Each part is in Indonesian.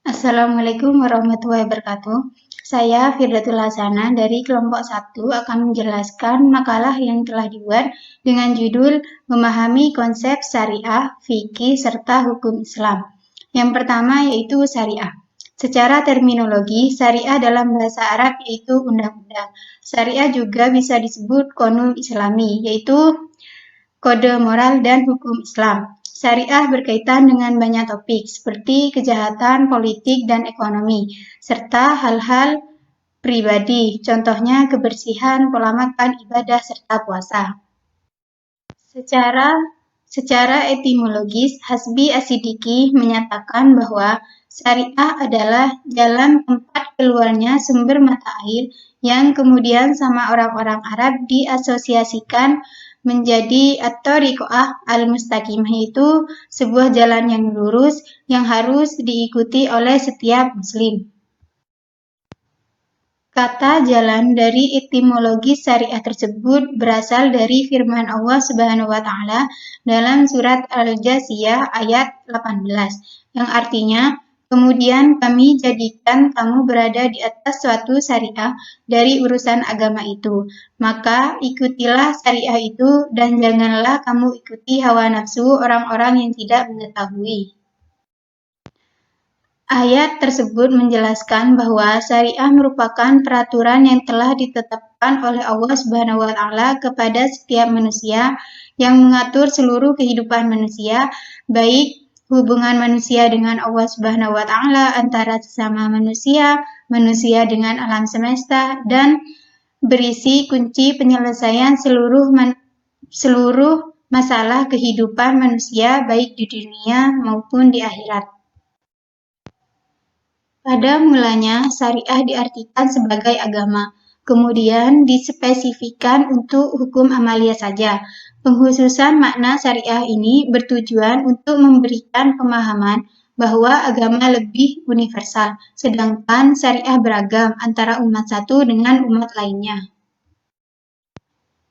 Assalamualaikum warahmatullahi wabarakatuh. Saya Firdatul Hasana dari kelompok 1 akan menjelaskan makalah yang telah dibuat dengan judul Memahami Konsep Syariah, Fikih, serta Hukum Islam. Yang pertama yaitu Syariah. Secara terminologi, Syariah dalam bahasa Arab yaitu undang-undang. Syariah juga bisa disebut Qanun Islami, yaitu kode moral dan hukum Islam. Syariah berkaitan dengan banyak topik seperti kejahatan, politik, dan ekonomi, serta hal-hal pribadi, contohnya kebersihan, pola makan, ibadah, serta puasa. Secara etimologis, Hasbi Asidiki menyatakan bahwa syariah adalah jalan tempat keluarnya sumber mata air yang kemudian sama orang-orang Arab diasosiasikan menjadi at-thariqah al-mustaqimah, yaitu sebuah jalan yang lurus yang harus diikuti oleh setiap muslim. Kata jalan dari etimologi syariah tersebut berasal dari firman Allah Subhanahu wa taala dalam surat Al-Jasiyah ayat 18 yang artinya, "Kemudian kami jadikan kamu berada di atas suatu syariah dari urusan agama itu, maka ikutilah syariah itu dan janganlah kamu ikuti hawa nafsu orang-orang yang tidak mengetahui." Ayat tersebut menjelaskan bahwa syariah merupakan peraturan yang telah ditetapkan oleh Allah Subhanahu wa taala kepada setiap manusia yang mengatur seluruh kehidupan manusia, baik hubungan manusia dengan Allah Subhanahu wa taala, antara sesama manusia, manusia dengan alam semesta, dan berisi kunci penyelesaian seluruh masalah kehidupan manusia baik di dunia maupun di akhirat. Pada mulanya, syariah diartikan sebagai agama, kemudian dispesifikkan untuk hukum amalia saja. Pengkhususan makna syariah ini bertujuan untuk memberikan pemahaman bahwa agama lebih universal, sedangkan syariah beragam antara umat satu dengan umat lainnya.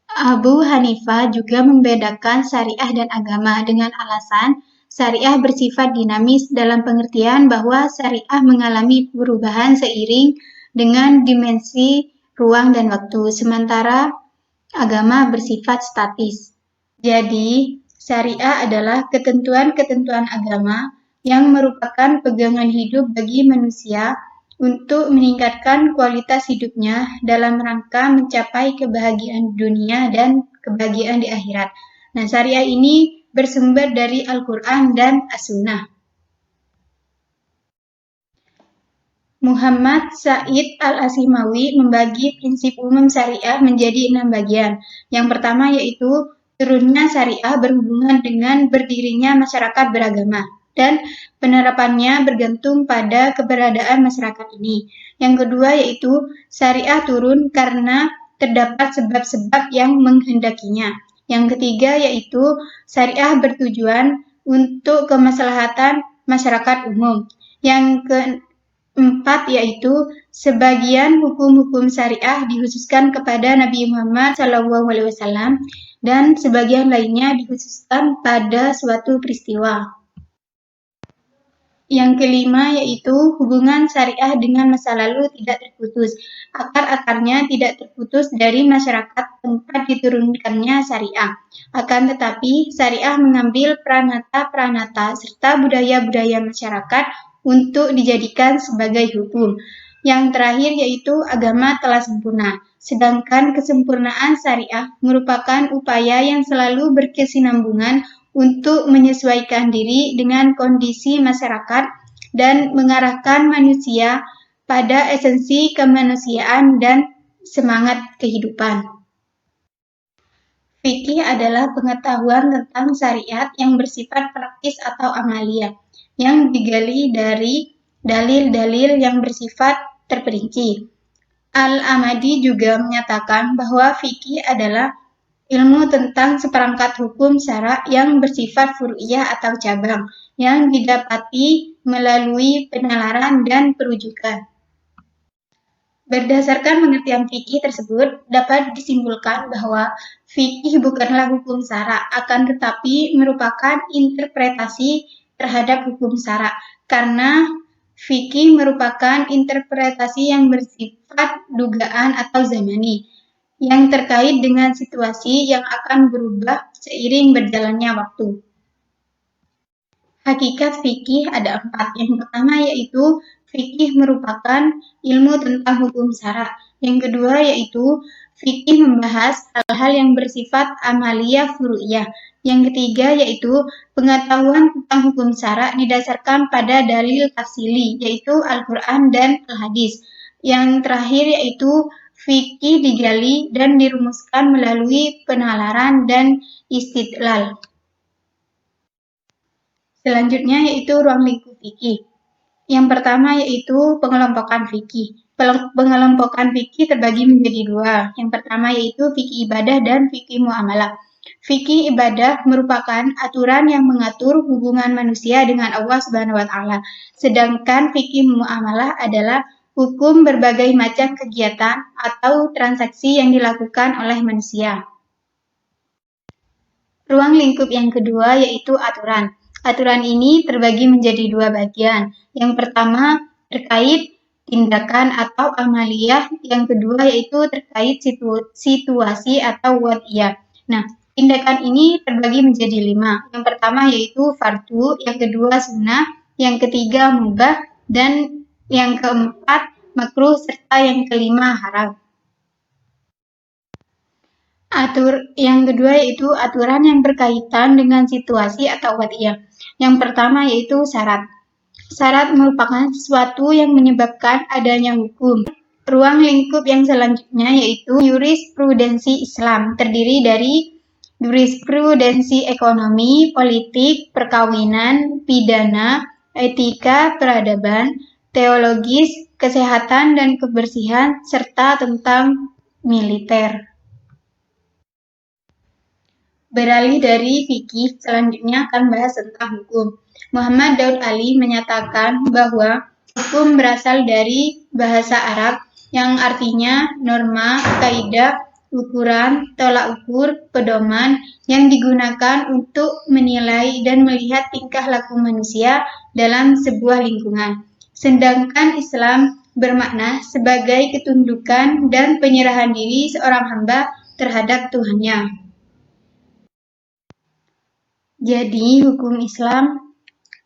Abu Hanifah juga membedakan syariah dan agama dengan alasan syariah bersifat dinamis dalam pengertian bahwa syariah mengalami perubahan seiring dengan dimensi ruang dan waktu, sementara agama bersifat statis. Jadi, syariah adalah ketentuan-ketentuan agama yang merupakan pegangan hidup bagi manusia untuk meningkatkan kualitas hidupnya dalam rangka mencapai kebahagiaan dunia dan kebahagiaan di akhirat. Nah, syariah ini bersumber dari Al-Quran dan As-Sunnah. Muhammad Said Al-Asimawi membagi prinsip umum syariah menjadi 6 bagian. Yang pertama yaitu turunnya syariah berhubungan dengan berdirinya masyarakat beragama dan penerapannya bergantung pada keberadaan masyarakat ini. Yang kedua yaitu syariah turun karena terdapat sebab-sebab yang menghendakinya. Yang ketiga yaitu syariah bertujuan untuk kemaslahatan masyarakat umum. Yang keempat yaitu sebagian hukum-hukum syariah dikhususkan kepada Nabi Muhammad SAW dan sebagian lainnya dikhususkan pada suatu peristiwa. Yang kelima yaitu hubungan syariah dengan masa lalu tidak terputus. Akar-akarnya tidak terputus dari masyarakat tempat diturunkannya syariah. Akan tetapi, syariah mengambil pranata-pranata serta budaya-budaya masyarakat untuk dijadikan sebagai hukum. Yang terakhir yaitu agama telah sempurna. Sedangkan kesempurnaan syariah merupakan upaya yang selalu berkesinambungan untuk menyesuaikan diri dengan kondisi masyarakat dan mengarahkan manusia pada esensi kemanusiaan dan semangat kehidupan. Fikih adalah pengetahuan tentang syariat yang bersifat praktis atau amalia, yang digali dari dalil-dalil yang bersifat terperinci. Al-Amadi juga menyatakan bahwa fikih adalah ilmu tentang seperangkat hukum syara yang bersifat furu'iyah atau cabang, yang didapati melalui penalaran dan perujukan. Berdasarkan pengertian fikih tersebut, dapat disimpulkan bahwa fikih bukanlah hukum syara, akan tetapi merupakan interpretasi terhadap hukum syara, karena Fikih merupakan interpretasi yang bersifat dugaan atau zamani, yang terkait dengan situasi yang akan berubah seiring berjalannya waktu. Hakikat fikih ada 4. Yang pertama yaitu fikih merupakan ilmu tentang hukum syara. Yang kedua yaitu fikih membahas hal-hal yang bersifat amaliyah furu'iyah. Yang ketiga yaitu pengetahuan tentang hukum syara didasarkan pada dalil tafsili, yaitu Al-Quran dan Al-Hadis. Yang terakhir yaitu fikih digali dan dirumuskan melalui penalaran dan istidlal. Selanjutnya yaitu ruang lingkup fikih. Yang pertama yaitu pengelompokan fikih. Pengelompokan fikih terbagi menjadi 2. Yang pertama yaitu fikih ibadah dan fikih muamalah. Fikih ibadah merupakan aturan yang mengatur hubungan manusia dengan Allah Subhanahu wa taala. Sedangkan fikih muamalah adalah hukum berbagai macam kegiatan atau transaksi yang dilakukan oleh manusia. Ruang lingkup yang kedua yaitu aturan. Aturan ini terbagi menjadi 2 bagian. Yang pertama terkait tindakan atau amaliyah, yang kedua yaitu terkait situasi atau wad'iyah. Nah, tindakan ini terbagi menjadi 5. Yang pertama yaitu fardu, yang kedua sunnah, yang ketiga mubah, dan yang keempat makruh, serta yang kelima haram. Yang kedua yaitu aturan yang berkaitan dengan situasi atau wad'iyah. Yang pertama yaitu syarat. Syarat merupakan sesuatu yang menyebabkan adanya hukum. Ruang lingkup yang selanjutnya yaitu jurisprudensi Islam, terdiri dari jurisprudensi ekonomi, politik, perkawinan, pidana, etika, peradaban, teologis, kesehatan dan kebersihan, serta tentang militer. Beralih dari fikih, selanjutnya akan bahas tentang hukum. Muhammad Daud Ali menyatakan bahwa hukum berasal dari bahasa Arab yang artinya norma, kaidah, ukuran, tolak ukur, pedoman yang digunakan untuk menilai dan melihat tingkah laku manusia dalam sebuah lingkungan. Sedangkan Islam bermakna sebagai ketundukan dan penyerahan diri seorang hamba terhadap Tuhannya. Jadi, hukum Islam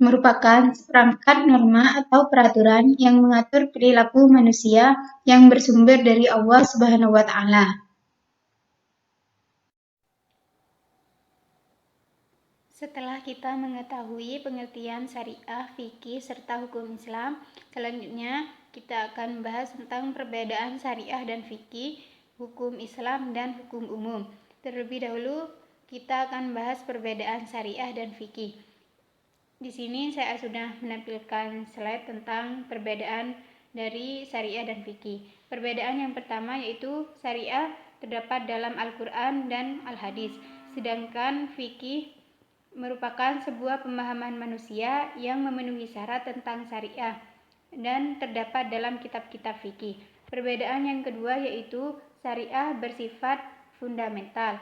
merupakan seperangkat norma atau peraturan yang mengatur perilaku manusia yang bersumber dari Allah Subhanahu wa taala. Setelah kita mengetahui pengertian syariah, fikih, serta hukum Islam, selanjutnya kita akan membahas tentang perbedaan syariah dan fikih, hukum Islam, dan hukum umum. Terlebih dahulu, kita akan bahas perbedaan syariah dan fikih. Di sini saya sudah menampilkan slide tentang perbedaan dari syariah dan fikih. Perbedaan yang pertama yaitu syariah terdapat dalam Al-Quran dan Al-Hadis, sedangkan fikih merupakan sebuah pemahaman manusia yang memenuhi syarat tentang syariah dan terdapat dalam kitab-kitab fikih. Perbedaan yang kedua yaitu syariah bersifat fundamental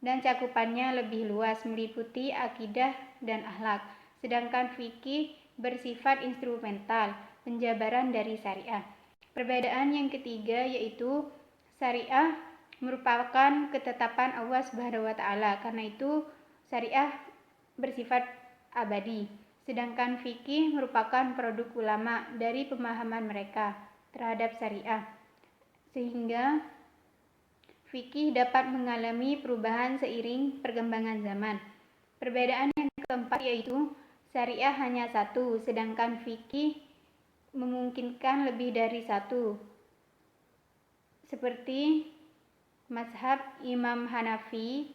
dan cakupannya lebih luas, meliputi akidah dan akhlak. Sedangkan fikih bersifat instrumental, penjabaran dari syariah. Perbedaan yang ketiga yaitu syariah merupakan ketetapan Allah Subhanahu wa taala. Karena itu syariah bersifat abadi. Sedangkan fikih merupakan produk ulama dari pemahaman mereka terhadap syariah. Sehingga fikih dapat mengalami perubahan seiring perkembangan zaman. Perbedaan yang keempat yaitu syariah hanya satu, sedangkan fikih memungkinkan lebih dari satu. Seperti mazhab Imam Hanafi,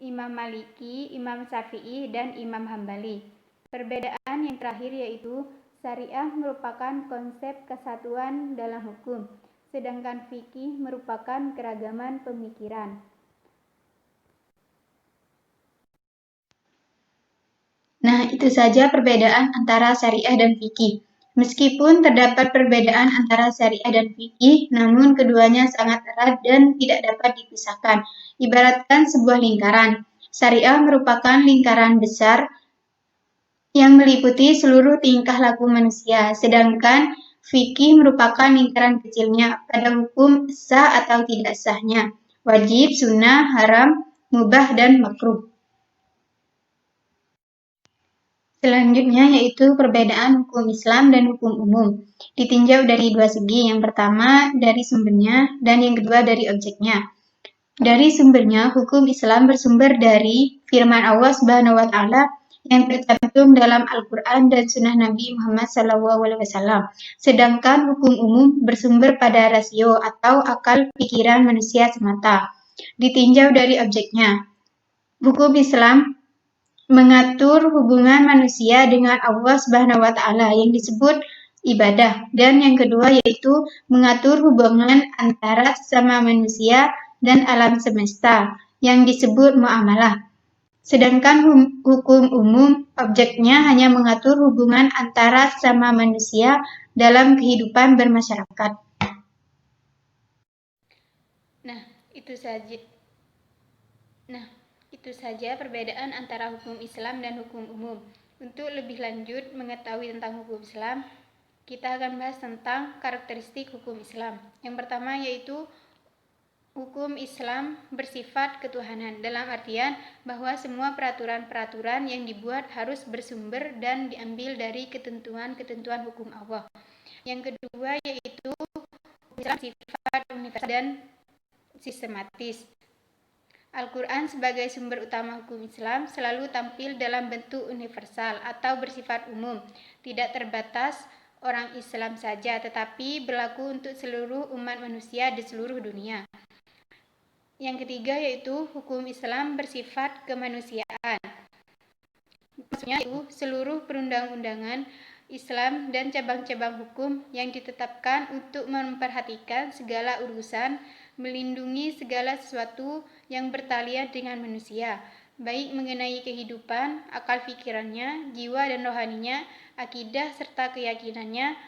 Imam Maliki, Imam Syafi'i, dan Imam Hambali. Perbedaan yang terakhir yaitu syariah merupakan konsep kesatuan dalam hukum, sedangkan fikih merupakan keragaman pemikiran. Nah, itu saja perbedaan antara syariah dan fikih. Meskipun terdapat perbedaan antara syariah dan fikih, namun keduanya sangat erat dan tidak dapat dipisahkan. Ibaratkan sebuah lingkaran. Syariah merupakan lingkaran besar yang meliputi seluruh tingkah laku manusia, sedangkan fikih merupakan lingkaran kecilnya pada hukum sah atau tidak sahnya, wajib, sunnah, haram, mubah, dan makruh. Selanjutnya yaitu perbedaan hukum Islam dan hukum umum. Ditinjau dari dua segi, yang pertama dari sumbernya dan yang kedua dari objeknya. Dari sumbernya, hukum Islam bersumber dari firman Allah Subhanahu wa Ta'ala yang tercantum dalam Al-Quran dan Sunnah Nabi Muhammad SAW. Sedangkan hukum umum bersumber pada rasio atau akal pikiran manusia semata. Ditinjau dari objeknya, hukum Islam mengatur hubungan manusia dengan Allah Subhanahu wa Ta'ala yang disebut ibadah, dan yang kedua yaitu mengatur hubungan antara sesama manusia dan alam semesta yang disebut muamalah. Sedangkan hukum umum objeknya hanya mengatur hubungan antara sesama manusia dalam kehidupan bermasyarakat. Nah, itu saja perbedaan antara hukum Islam dan hukum umum. Untuk lebih lanjut mengetahui tentang hukum Islam, kita akan bahas tentang karakteristik hukum Islam. Yang pertama yaitu hukum Islam bersifat ketuhanan, dalam artian bahwa semua peraturan-peraturan yang dibuat harus bersumber dan diambil dari ketentuan-ketentuan hukum Allah. Yang kedua yaitu hukum Islam bersifat universal dan sistematis. Al-Quran sebagai sumber utama hukum Islam selalu tampil dalam bentuk universal atau bersifat umum, tidak terbatas orang Islam saja, tetapi berlaku untuk seluruh umat manusia di seluruh dunia. Yang ketiga yaitu hukum Islam bersifat kemanusiaan. Maksudnya itu seluruh perundang-undangan Islam dan cabang-cabang hukum yang ditetapkan untuk memperhatikan segala urusan, melindungi segala sesuatu yang bertalian dengan manusia, baik mengenai kehidupan, akal pikirannya, jiwa dan rohaninya, akidah serta keyakinannya.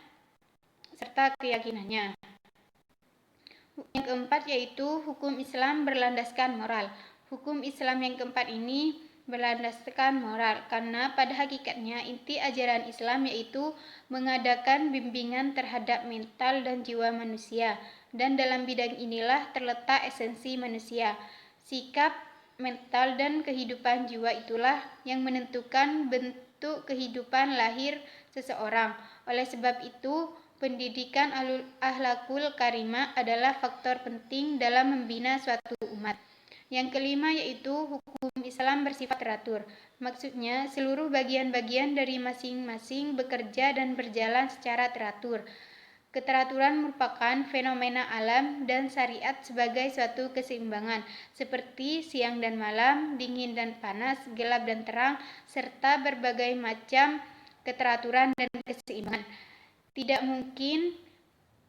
Yang keempat yaitu hukum Islam berlandaskan moral. Hukum Islam yang keempat ini berlandaskan moral karena pada hakikatnya inti ajaran Islam yaitu mengadakan bimbingan terhadap mental dan jiwa manusia, dan dalam bidang inilah terletak esensi manusia. Sikap, mental, dan kehidupan jiwa itulah yang menentukan bentuk kehidupan lahir seseorang. Oleh sebab itu, pendidikan akhlakul karimah adalah faktor penting dalam membina suatu umat. Yang kelima yaitu hukum Islam bersifat teratur. Maksudnya, seluruh bagian-bagian dari masing-masing bekerja dan berjalan secara teratur. Keteraturan merupakan fenomena alam dan syariat sebagai suatu keseimbangan, seperti siang dan malam, dingin dan panas, gelap dan terang, serta berbagai macam keteraturan dan keseimbangan. Tidak mungkin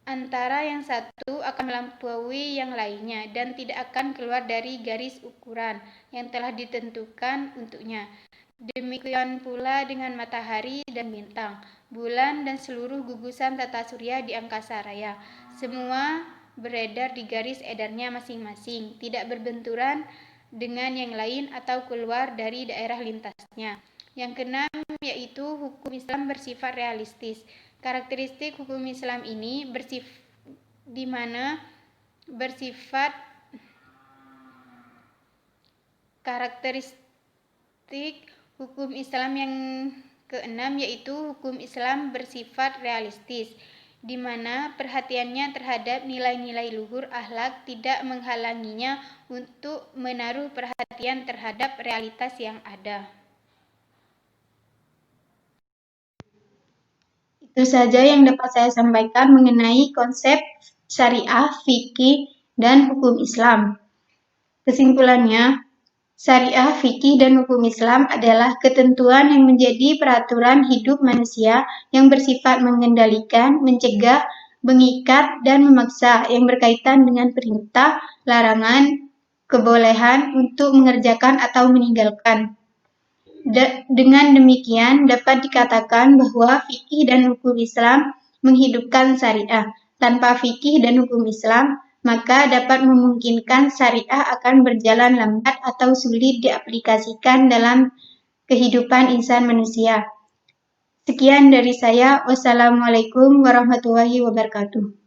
antara yang satu akan melampaui yang lainnya dan tidak akan keluar dari garis ukuran yang telah ditentukan untuknya. Demikian pula dengan matahari dan bintang, bulan dan seluruh gugusan tata surya di angkasa raya. Semua beredar di garis edarnya masing-masing, tidak berbenturan dengan yang lain atau keluar dari daerah lintasnya. Yang keenam yaitu hukum Islam bersifat realistis. Karakteristik hukum Islam ini karakteristik hukum Islam yang keenam yaitu hukum Islam bersifat realistis, di mana perhatiannya terhadap nilai-nilai luhur akhlak tidak menghalanginya untuk menaruh perhatian terhadap realitas yang ada. Itu saja yang dapat saya sampaikan mengenai konsep syariah, fikih, dan hukum Islam. Kesimpulannya, syariah, fikih, dan hukum Islam adalah ketentuan yang menjadi peraturan hidup manusia yang bersifat mengendalikan, mencegah, mengikat, dan memaksa yang berkaitan dengan perintah, larangan, kebolehan untuk mengerjakan atau meninggalkan. Dengan demikian, dapat dikatakan bahwa fikih dan hukum Islam menghidupkan syariah. Tanpa fikih dan hukum Islam, maka dapat memungkinkan syariah akan berjalan lambat atau sulit diaplikasikan dalam kehidupan insan manusia. Sekian dari saya. Wassalamualaikum warahmatullahi wabarakatuh.